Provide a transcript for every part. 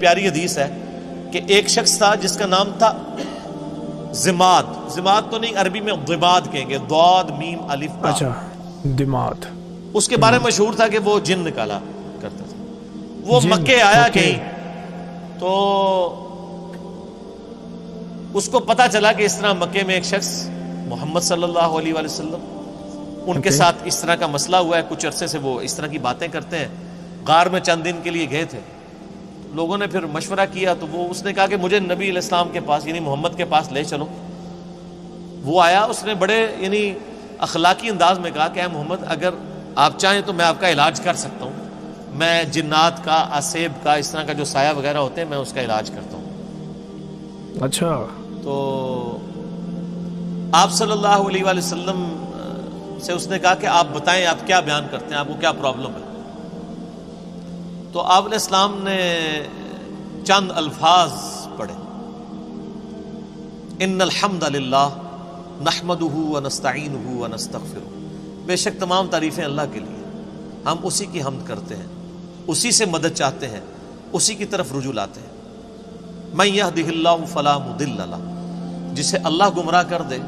پیاری حدیث ہے کہ ایک شخص تھا جس کا نام تھا زماد. زماد تو نہیں، عربی میں ضباد کہیں گے، ضاد میم الف با. اچھا دماد. اس کے بارے میں مشہور تھا کہ وہ جن نکالا کرتا تھا. وہ مکے آیا کہیں تو اس کو پتا چلا کہ اس طرح مکے میں ایک شخص محمد صلی اللہ علیہ وآلہ وسلم ان کے ساتھ اس طرح کا مسئلہ ہوا ہے. کچھ عرصے سے وہ اس طرح کی باتیں کرتے ہیں. غار میں چند دن کے لیے گئے تھے. لوگوں نے پھر مشورہ کیا تو اس نے کہا کہ مجھے نبی علیہ السلام کے پاس یعنی محمد کے پاس لے چلو. وہ آیا، اس نے بڑے یعنی اخلاقی انداز میں کہا کہ اے محمد، اگر آپ چاہیں تو میں آپ کا علاج کر سکتا ہوں. میں جنات کا، اسیب کا، اس طرح کا جو سایہ وغیرہ ہوتے ہیں میں اس کا علاج کرتا ہوں. اچھا. تو آپ صلی اللہ علیہ وآلہ وسلم سے اس نے کہا کہ آپ بتائیں آپ کیا بیان کرتے ہیں، آپ کو کیا پرابلم ہے. تو آپ علیہ السلام نے چند الفاظ پڑھے: ان الحمد للہ نحمدہ ونستعینہ ونستغفرہ. بے شک تمام تعریفیں اللہ کے لیے، ہم اسی کی حمد کرتے ہیں، اسی سے مدد چاہتے ہیں، اسی کی طرف رجوع لاتے ہیں. من یہدہ اللہ فلا مضل لہ. جسے اللہ گمراہ کر دے،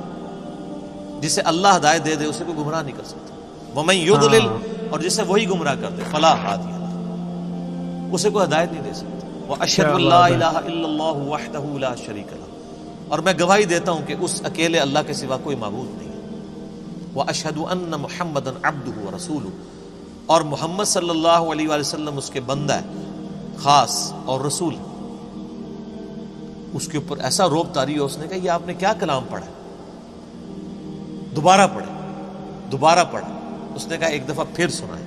جسے اللہ ہدایت دے دے، اسے کوئی گمراہ نہیں کر سکتا. ومن یضلل، اور جسے وہی گمراہ کر دے، فلا ہادی لہ، اسے کوئی ہدایت نہیں دے سکتا. واشہد ان لا الہ الا اللہ وحدہ لا شریک لہ. اور میں گواہی دیتا ہوں کہ اس اکیلے اللہ کے سوا کوئی معبود نہیں ہے. واشہد ان محمدا عبدہ ورسولہ. اور محمد صلی اللہ علیہ وآلہ وسلم اس کے بندہ ہے خاص اور رسول. اس کے اوپر ایسا روب طاری ہو، اس نے کہا یہ آپ نے کیا کلام پڑھا؟ دوبارہ پڑھے، دوبارہ پڑھا. اس نے کہا ایک دفعہ پھر سنائے.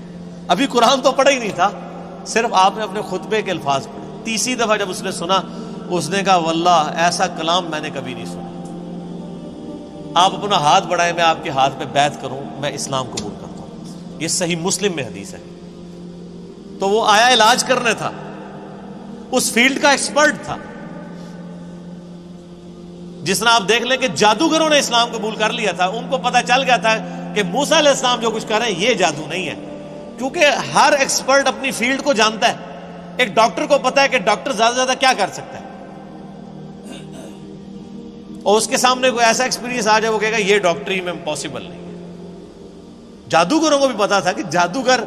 ابھی قرآن تو پڑھا ہی نہیں تھا، صرف آپ نے اپنے خطبے کے الفاظ پڑھے. تیسری دفعہ جب اس نے سنا، اس نے کہا واللہ ایسا کلام میں نے کبھی نہیں سنا. آپ اپنا ہاتھ بڑھائیں، میں آپ کے ہاتھ پہ بیعت کروں، میں اسلام قبول کرتا ہوں. یہ صحیح مسلم میں حدیث ہے. تو وہ آیا علاج کرنے تھا، اس فیلڈ کا ایکسپرٹ تھا. جس طرح آپ دیکھ لیں کہ جادوگروں نے اسلام قبول کر لیا تھا، ان کو پتہ چل گیا تھا کہ موسیٰ علیہ السلام جو کچھ کر رہے ہیں یہ جادو نہیں ہے. کیونکہ ہر ایکسپرٹ اپنی فیلڈ کو جانتا ہے. ایک ڈاکٹر کو پتا ہے کہ ڈاکٹر زیادہ سے زیادہ کیا کر سکتا ہے، اور اس کے سامنے کوئی ایسا ایکسپیرینس آ جائے وہ کہے گا یہ ڈاکٹری میں پاسبل نہیں ہے. جادوگروں کو بھی پتا تھا کہ جادوگر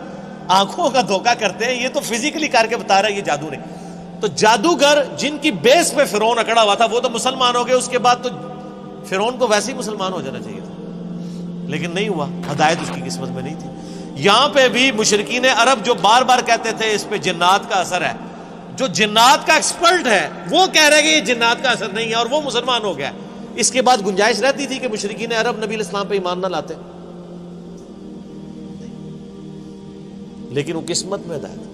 آنکھوں کا دھوکہ کرتے ہیں، یہ تو فزیکلی کر کے بتا رہا ہے یہ جادو نہیں. تو جادوگر جن کی بیس پہ فرعون اکڑا ہوا تھا وہ تو مسلمان ہو گئے. اس کے بعد تو فرعون کو ویسے ہی مسلمان ہو جانا چاہیے تھا، لیکن نہیں ہوا. ہدایت اس کی قسمت میں نہیں تھی. یہاں پہ بھی مشرکین عرب جو بار بار کہتے تھے اس پہ جنات کا اثر ہے، جو جنات کا ایکسپرٹ ہے وہ کہہ رہے کہ یہ جنات کا اثر نہیں ہے، اور وہ مسلمان ہو گیا. اس کے بعد گنجائش رہتی تھی کہ مشرکین عرب نبی علیہ السلام پہ ایمان نہ لاتے، لیکن وہ قسمت میں ہدایت.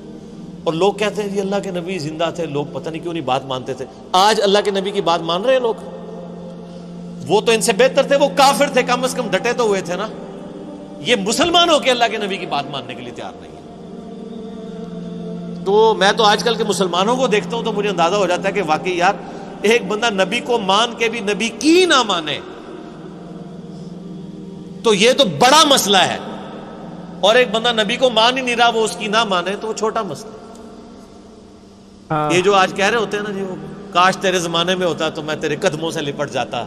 اور لوگ کہتے ہیں جی اللہ کے نبی زندہ تھے، لوگ پتہ نہیں کیوں نہیں بات مانتے تھے. آج اللہ کے نبی کی بات مان رہے ہیں لوگ. وہ تو ان سے بہتر تھے، وہ کافر تھے، کم از کم ڈٹے تو ہوئے تھے نا. یہ مسلمان ہو کے اللہ کے نبی کی بات ماننے کے لیے تیار نہیں ہے. تو میں تو آج کل کے مسلمانوں کو دیکھتا ہوں تو مجھے اندازہ ہو جاتا ہے کہ واقعی یار ایک بندہ نبی کو مان کے بھی نبی کی نہ مانے تو یہ تو بڑا مسئلہ ہے، اور ایک بندہ نبی کو مان ہی نہیں رہا وہ اس کی نہ مانے تو وہ چھوٹا مسئلہ ہے. یہ جو آج کہہ رہے ہوتے ہیں نا جی وہ کاش تیرے زمانے میں ہوتا تو میں تیرے قدموں سے لپٹ جاتا،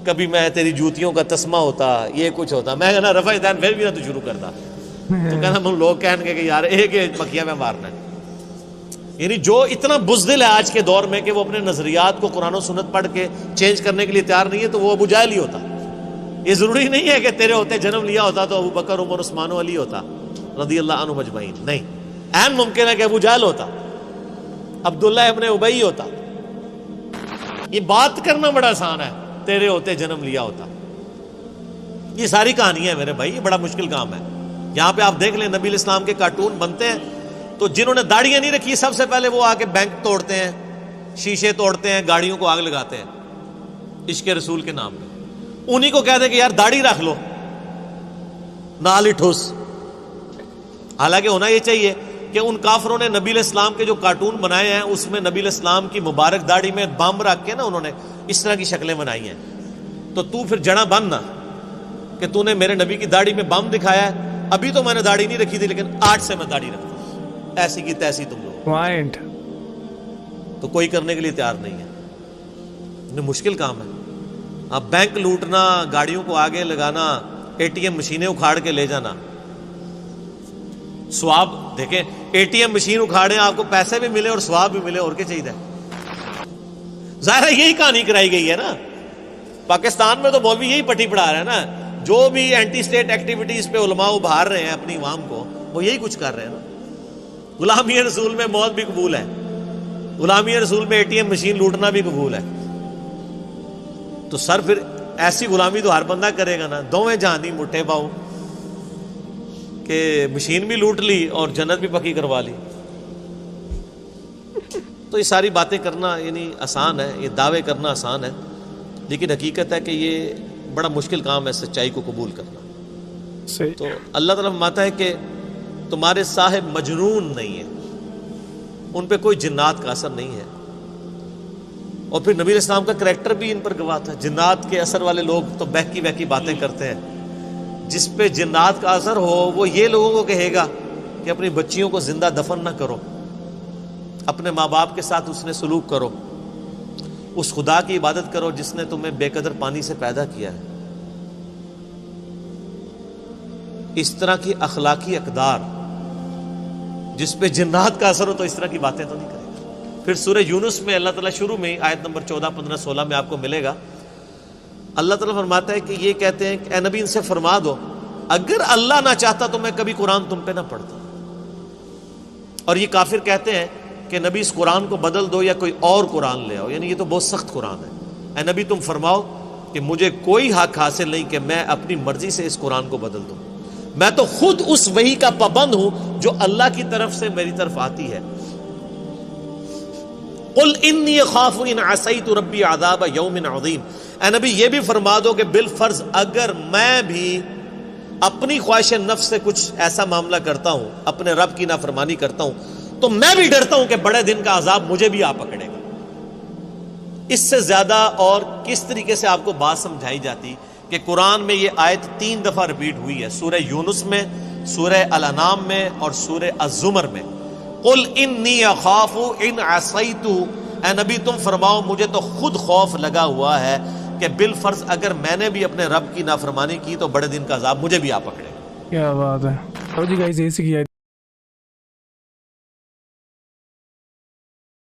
کبھی میں تیری جوتیوں کا تسمہ ہوتا، یہ کچھ ہوتا. میں کہنا رفع دین پھر بھی نہ تو شروع کرتا. تو کہنا من لوگ کہیں گے کہ یار ایک مکھیاں میں مارنا ہے. یعنی جو اتنا بزدل ہے آج کے دور میں کہ وہ اپنے نظریات کو قرآن و سنت پڑھ کے چینج کرنے کے لیے تیار نہیں ہے، تو وہ ابو جہل ہی ہوتا. یہ ضروری نہیں ہے کہ تیرے ہوتے جنم لیا ہوتا تو ابو بکر، عمر، عثمان و علی ہوتا رضی اللہ عنہ مجمعین. نہیں، عین ممکن ہے کہ ابو جہل ہوتا، عبداللہ ابن ابی ہوتا. یہ بات کرنا بڑا آسان ہے، تیرے ہوتے جنم لیا ہوتا. یہ ساری کہانی ہے میرے بھائی، یہ بڑا مشکل کام ہے. یہاں پہ آپ دیکھ لیں نبی علیہ السلام کے کارٹون بنتے ہیں تو جنہوں نے داڑیاں نہیں رکھی سب سے پہلے وہ آ کے بینک توڑتے ہیں، شیشے توڑتے ہیں، گاڑیوں کو آگ لگاتے ہیں عشق رسول کے نام پہ. انہی کو کہتے ہیں کہ یار داڑھی رکھ لو، نال ہی ٹھوس. حالانکہ ہونا یہ چاہیے کہ ان کافروں نے نبی علیہ السلام کے جو کارٹون بنائے ہیں اس میں نبی علیہ السلام کی مبارک داڑھی میں بم رکھ کے نا انہوں نے اس طرح کی شکلیں بنائی ہیں. تو پھر جڑا بن نا کہ تو نے میرے نبی کی داڑھی میں بم دکھایا ہے. ابھی تو میں نے داڑھی نہیں رکھی تھی لیکن آج سے میں داڑھی رکھتا ہوں. ایسی کی تیسی تم لوگ. تو کوئی کرنے کے لیے تیار نہیں ہے. یہ مشکل کام ہے. اب بینک لوٹنا، گاڑیوں کو آگے لگانا، اے ٹی ایم مشینیں اکھاڑ کے لے جانا، ثواب دیکھیں، اے ٹی ایم مشین اکھاڑیں آپ کو پیسے بھی ملے اور ثواب بھی ملے، اور کیا چاہیے. ظاہر ہے یہی کہانی کرائی گئی ہے نا. پاکستان میں تو مولوی یہی پٹی پڑھا رہے ہیں نا. جو بھی اینٹی اسٹیٹ ایکٹیویٹیز پہ علماء ابھار رہے ہیں اپنی عوام کو، وہ یہی کچھ کر رہے ہیں نا. غلامی رسول میں موت بھی قبول ہے، غلامی رسول میں اے ٹی ایم مشین لوٹنا بھی قبول ہے. تو سر پھر ایسی غلامی تو ہر بندہ کرے گا نا. دوویں جہانی مٹھے پاؤ کہ مشین بھی لوٹ لی اور جنت بھی پکی کروا لی. تو یہ ساری باتیں کرنا یعنی آسان ہے، یہ دعوے کرنا آسان ہے، لیکن حقیقت ہے کہ یہ بڑا مشکل کام ہے سچائی کو قبول کرنا. صحیح. تو اللہ تعالیٰ فرماتا ہے کہ تمہارے صاحب مجنون نہیں ہیں، ان پہ کوئی جنات کا اثر نہیں ہے. اور پھر نبی علیہ السلام کا کریکٹر بھی ان پر گواہ تھا. جنات کے اثر والے لوگ تو بہکی بہکی باتیں کرتے ہیں. جس پہ جنات کا اثر ہو وہ یہ لوگوں کو کہے گا کہ اپنی بچیوں کو زندہ دفن نہ کرو، اپنے ماں باپ کے ساتھ اس نے سلوک کرو، اس خدا کی عبادت کرو جس نے تمہیں بے قدر پانی سے پیدا کیا ہے. اس طرح کی اخلاقی اقدار جس پہ جنات کا اثر ہو تو اس طرح کی باتیں تو نہیں کرے گا. پھر سورہ یونس میں اللہ تعالیٰ شروع میں آیت نمبر 14، 15، 16 میں آپ کو ملے گا. اللہ تعالیٰ فرماتا ہے کہ یہ کہتے ہیں کہ اے نبی ان سے فرما دو اگر اللہ نہ چاہتا تو میں کبھی قرآن تم پہ نہ پڑھتا. اور یہ کافر کہتے ہیں کہ نبی اس قرآن کو بدل دو یا کوئی اور قرآن لے آؤ، یعنی یہ تو بہت سخت قرآن ہے. اے نبی تم فرماؤ کہ مجھے کوئی حق حاصل نہیں کہ میں اپنی مرضی سے اس قرآن کو بدل دوں. میں تو خود اس وحی کا پابند ہوں جو اللہ کی طرف سے میری طرف آتی ہے. قل انی اخاف ان عصیت ربی عذاب یوم عظیم. اے نبی یہ بھی فرما دو کہ بالفرض اگر میں بھی اپنی خواہش نفس سے کچھ ایسا معاملہ کرتا ہوں، اپنے رب کی نافرمانی کرتا ہوں، تو میں بھی ڈرتا ہوں کہ بڑے دن کا عذاب مجھے بھی آ پکڑے گا. اس سے زیادہ اور کس طریقے سے آپ کو بات سمجھائی جاتی کہ قرآن میں یہ آیت 3 دفعہ ریپیٹ ہوئی ہے، سورہ یونس میں، سورہ الانعام میں اور سورہ الزمر میں. قل انی اخاف ان عصیت. اے نبی تم فرماؤ مجھے تو خود خوف لگا ہوا ہے کہ بالفرض اگر میں نے بھی اپنے رب کی نافرمانی کی تو بڑے دن کا عذاب مجھے بھی آ پکڑے گا. کیا بات ہے. جی گائز، ایسی کی